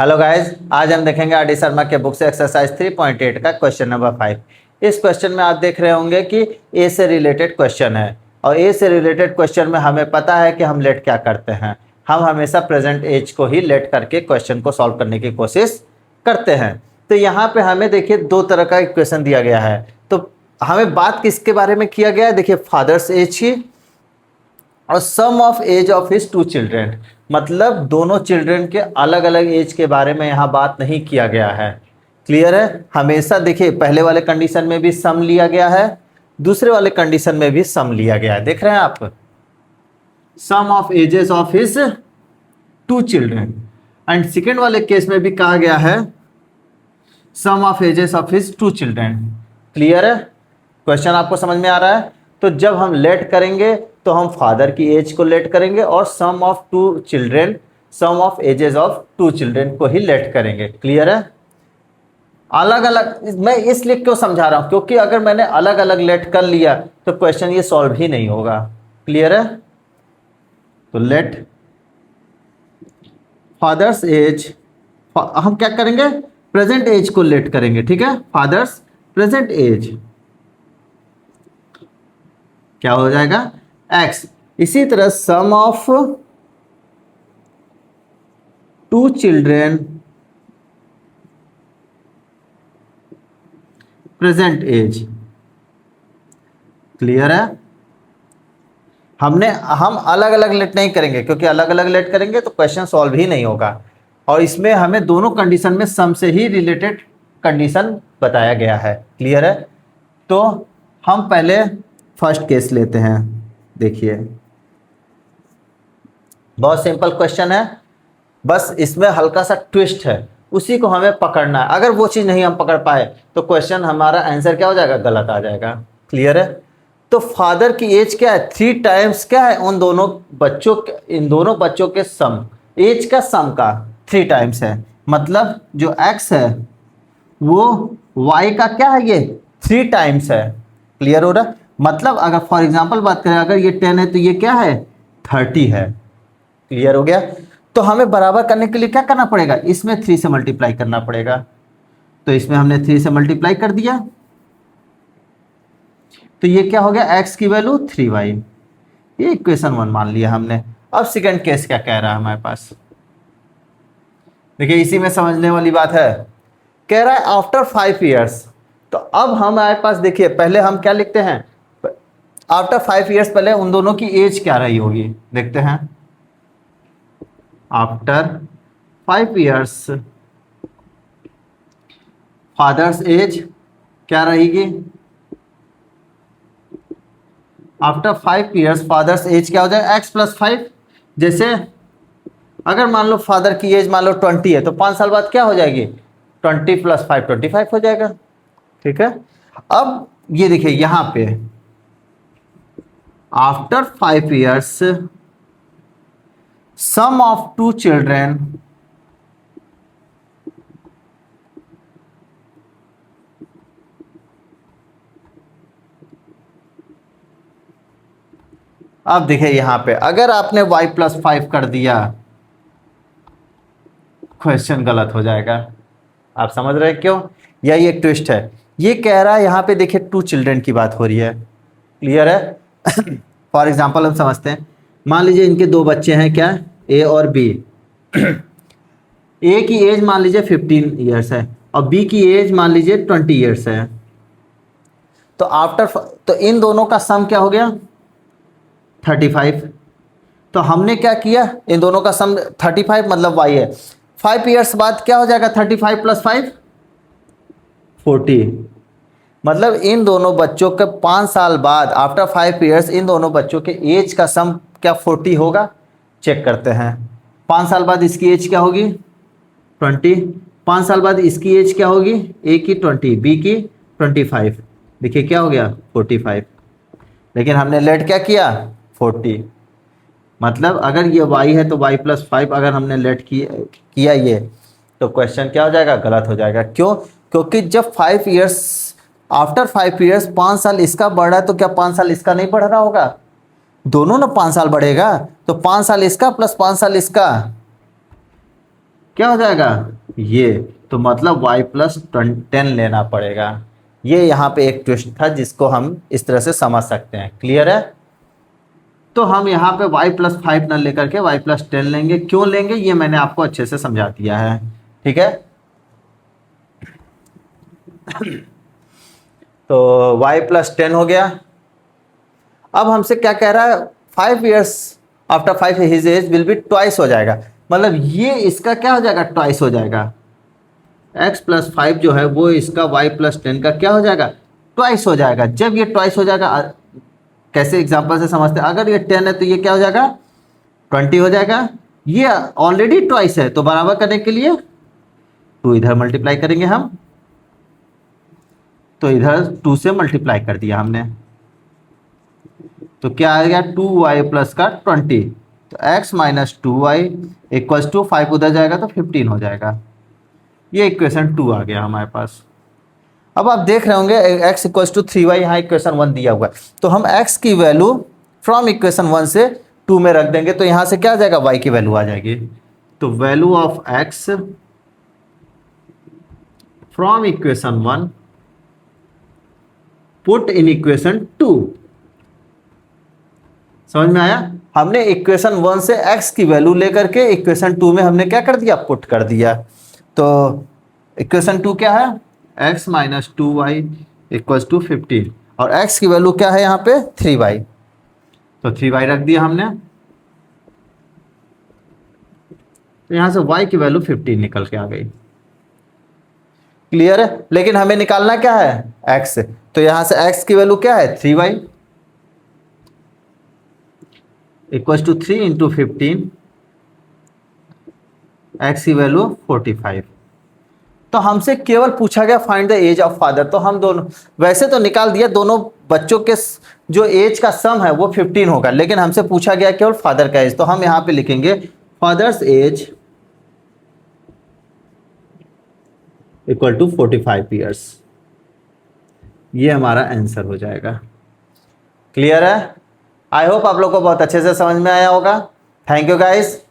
Hello guys, आज हम देखेंगे आर डी शर्मा के बुक से एक्सरसाइज 3.8 का क्वेश्चन नंबर 5। इस क्वेश्चन में आप देख रहे होंगे कि ए से रिलेटेड क्वेश्चन है और ए से रिलेटेड क्वेश्चन में हमें पता है कि हम लेट क्या करते हैं। हम हमेशा प्रेजेंट एज को ही लेट करके क्वेश्चन को सॉल्व करने की कोशिश करते हैं। तो यहाँ पे हमें देखिए दो तरह का इक्वेशन दिया गया है। तो हमें बात किसके बारे में किया गया है, देखिए फादर्स एज की और sum of age of his two children, मतलब दोनों चिल्ड्रेन के अलग अलग एज के बारे में यहाँ बात नहीं किया गया है। क्लियर है। हमेशा देखिए पहले वाले कंडीशन में भी सम लिया गया है, दूसरे वाले कंडीशन में भी सम लिया गया है। देख रहे हैं आप, sum of ages of his two children, and second वाले केस में भी कहा गया है sum of ages of his two children. Clear है। क्वेश्चन आपको समझ में आ रहा है। तो जब हम लेट करेंगे तो हम फादर की एज को लेट करेंगे और sum of two children, sum of ages of two children को ही लेट करेंगे। क्लियर है। अलग अलग मैं इसलिए क्यों समझा रहा हूं, क्योंकि अगर मैंने अलग अलग लेट कर लिया तो क्वेश्चन ये सॉल्व ही नहीं होगा। क्लियर है। तो लेट फादर्स एज, हम क्या करेंगे, प्रेजेंट एज को लेट करेंगे। ठीक है, फादर्स प्रेजेंट एज क्या हो जाएगा, एक्स। इसी तरह sum of two children present age. Clear है। हम अलग अलग लेट नहीं करेंगे, क्योंकि अलग अलग लेट करेंगे तो क्वेश्चन सॉल्व ही नहीं होगा। और इसमें हमें दोनों कंडीशन में सम से ही रिलेटेड कंडीशन बताया गया है। क्लियर है। तो हम पहले फर्स्ट केस लेते हैं। देखिए बहुत सिंपल क्वेश्चन है, बस इसमें हल्का सा ट्विस्ट है, उसी को हमें पकड़ना है। अगर वो चीज़ नहीं हम पकड़ पाए तो क्वेश्चन हमारा आंसर क्या हो जाएगा, गलत आ जाएगा। क्लियर है। तो फादर की एज क्या है, 3 टाइम्स क्या है, इन दोनों बच्चों के सम, एज का सम का 3 टाइम्स है। मतलब जो एक्स है वो वाई का क्या है, ये 3 टाइम्स है। क्लियर हो रहा है। मतलब अगर फॉर एग्जांपल बात करें, अगर ये 10 है तो ये क्या है, 30 है। क्लियर हो गया। तो हमें बराबर करने के लिए क्या करना पड़ेगा, इसमें 3 से मल्टीप्लाई करना पड़ेगा। तो इसमें हमने 3 से मल्टीप्लाई कर दिया, तो ये क्या हो गया, x की वैल्यू 3y। ये इक्वेशन 1 मान लिया हमने। अब सेकंड केस क्या कह रहा है हमारे पास, देखिए इसी में समझने वाली बात है। कह रहा है आफ्टर 5 ईयर्स। तो अब हमारे पास देखिए पहले हम क्या लिखते हैं, आफ्टर 5 ईयर्स पहले उन दोनों की एज क्या रही होगी, देखते हैं। आफ्टर 5 ईयर्स फादर्स एज क्या रहेगी, आफ्टर 5 ईयर्स फादर्स एज क्या हो जाएगा, x + 5। जैसे अगर मान लो फादर की एज मान लो 20 है तो 5 साल बाद क्या हो जाएगी, 20 + 5 25 हो जाएगा। ठीक है। अब ये देखिए यहां पे after 5 years sum of two children अब देखिए यहां पे अगर आपने y + 5 कर दिया, क्वेश्चन गलत हो जाएगा। आप समझ रहे हैं क्यों, यही एक ट्विस्ट है। ये कह रहा है यहाँ पे देखिए 2 चिल्ड्रेन की बात हो रही है। क्लियर है। फॉर एग्जाम्पल हम समझते हैं, मान लीजिए इनके 2 बच्चे हैं, क्या, ए और बी। ए की एज मान लीजिए 15 ईयर्स है और बी की एज मान लीजिए 20 ईयर्स है। तो तो इन दोनों का सम क्या हो गया, 35। तो हमने क्या किया, इन दोनों का सम 35 मतलब y है। 5 ईयर्स बाद क्या हो जाएगा, 35 + 5 40। मतलब इन दोनों बच्चों के 5 साल बाद आफ्टर 5 ईयर्स इन दोनों बच्चों के एज का सम क्या 40 होगा। चेक करते हैं। 5 साल बाद इसकी एज क्या होगी, 20। 5 साल बाद इसकी एज क्या होगी, ए की 20, बी की 25। देखिए क्या हो गया, 45। लेकिन हमने लेट क्या किया, 40। मतलब अगर ये y है तो y + 5 अगर हमने लेट किया ये, तो क्वेश्चन क्या हो जाएगा, गलत हो जाएगा। क्यों, क्योंकि जब 5 ईयर्स आफ्टर 5 ईयर्स 5 साल इसका बढ़ रहा है तो क्या 5 साल इसका नहीं बढ़ रहा होगा, दोनों ना 5 साल बढ़ेगा। तो 5 साल इसका + 5 साल इसका, क्या हो जाएगा ये, तो मतलब y प्लस 10 लेना पड़ेगा। ये यहाँ पे एक ट्विस्ट था जिसको हम इस तरह से समझ सकते हैं। क्लियर है? तो हम यहाँ पे y प्लस 5 न लेकर के y प्लस 10 लेंगे। क्यों लेंगे ये मैंने आपको अच्छे से समझा दिया है। ठीक है, तो y प्लस 10 हो गया। अब हमसे क्या कह रहा है, 5 years after 5 his age will be twice हो जाएगा, मतलब ये इसका क्या हो जाएगा, ट्वाइस हो जाएगा। x प्लस 5 जो है वो इसका y प्लस 10 का क्या हो जाएगा, ट्वाइस हो जाएगा। जब ये ट्वाइस हो जाएगा, कैसे एग्जांपल से समझते हैं, अगर ये 10 है तो ये क्या हो जाएगा, 20 हो जाएगा। ये ऑलरेडी ट्वाइस है, तो बराबर करने के लिए 2 इधर मल्टीप्लाई करेंगे हम, तो इधर 2 से मल्टीप्लाई कर दिया हमने, तो क्या आ गया 2y प्लस का 20, तो x minus 2y equals to 5 उधर जाएगा तो 15 हो जाएगा। ये इक्वेशन 2 आ गया हमारे पास। अब आप देख रहे होंगे x इक्वल्स टू 3y, यहाँ इक्वेशन 1 दिया हुआ है, तो हम x की वैल्यू फ्रॉम इक्वेशन 1 से 2 में रख देंगे, तो यहाँ से क्या आ जाएगा, y की वैल्यू आ जाएगी। तो value of x from equation 1 put in equation 2। समझ में आया? हमने इक्वेशन 1 से x की वैल्यू लेकर के इक्वेशन 2 में हमने क्या कर दिया, पुट कर दिया। तो इक्वेशन 2 क्या है, x minus 2y equals to 15, और x की वैल्यू क्या है यहाँ पे 3y, तो 3y रख दिया हमने, तो यहाँ से y की वैल्यू 15 निकल के आ गई। क्लियर है? लेकिन हमें निकालना क्या है, x, तो यहाँ से x की वैल्यू क्या है 3y equals to 3 into 15, x की वैल्यू 45। तो हमसे केवल पूछा गया find the age of father, तो हम दोनों वैसे तो निकाल दिया, दोनों बच्चों के जो एज का सम है वो 15 होगा, लेकिन हमसे पूछा गया केवल फादर का एज, तो हम यहाँ पे लिखेंगे father's age equal to 45 years. ये हमारा आंसर हो जाएगा। क्लियर है? आई होप आप लोग को बहुत अच्छे से समझ में आया होगा। Thank you guys.